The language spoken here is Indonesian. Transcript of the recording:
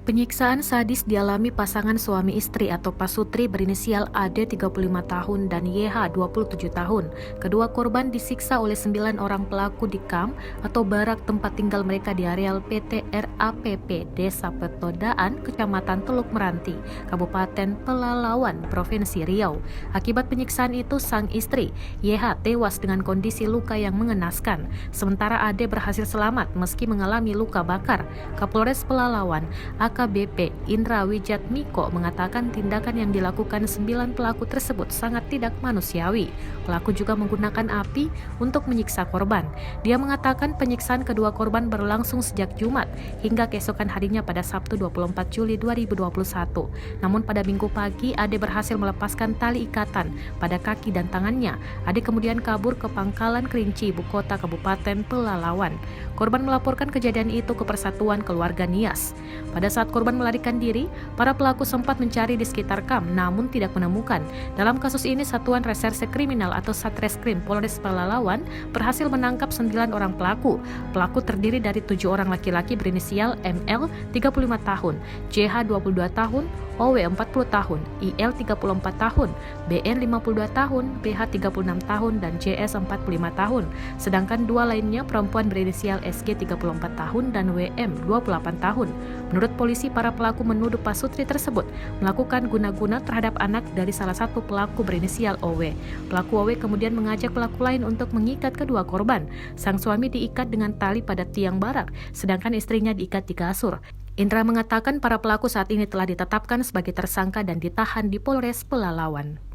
Penyiksaan sadis dialami pasangan suami istri atau Pasutri berinisial AD 35 tahun dan YH 27 tahun. Kedua korban disiksa oleh 9 orang pelaku di kamp atau barak tempat tinggal mereka di areal PT RAPP Desa Petodaan, Kecamatan Teluk Meranti, Kabupaten Pelalawan, Provinsi Riau. Akibat penyiksaan itu, sang istri YH tewas dengan kondisi luka yang mengenaskan, sementara AD berhasil selamat meski mengalami luka bakar. Kapolres Pelalawan AKBP Indra Wijatmiko mengatakan tindakan yang dilakukan 9 pelaku tersebut sangat tidak manusiawi. Pelaku juga menggunakan api untuk menyiksa korban. Dia mengatakan penyiksaan kedua korban berlangsung sejak Jumat hingga keesokan harinya pada Sabtu 24 Juli 2021. Namun pada Minggu pagi, Ade berhasil melepaskan tali ikatan pada kaki dan tangannya. Ade kemudian kabur ke Pangkalan Kerinci, ibu kota Kabupaten Pelalawan. Korban melaporkan kejadian itu ke Persatuan Keluarga Nias. Pada saat korban melarikan diri, para pelaku sempat mencari di sekitar kamp namun tidak menemukan. Dalam kasus ini, Satuan Reserse Kriminal atau Satreskrim Polres Pelalawan berhasil menangkap 9 orang pelaku. Pelaku terdiri dari 7 orang laki-laki berinisial ML 35 tahun, JH 22 tahun, OW 40 tahun, IL 34 tahun, BN 52 tahun, BH 36 tahun, dan JS 45 tahun. Sedangkan dua lainnya perempuan berinisial SG 34 tahun dan WM 28 tahun. Menurut polisi, para pelaku menuduh Pasutri tersebut melakukan guna-guna terhadap anak dari salah satu pelaku berinisial OW. Pelaku OW kemudian mengajak pelaku lain untuk mengikat kedua korban. Sang suami diikat dengan tali pada tiang barak, sedangkan istrinya diikat di kasur. Indra mengatakan para pelaku saat ini telah ditetapkan sebagai tersangka dan ditahan di Polres Pelalawan.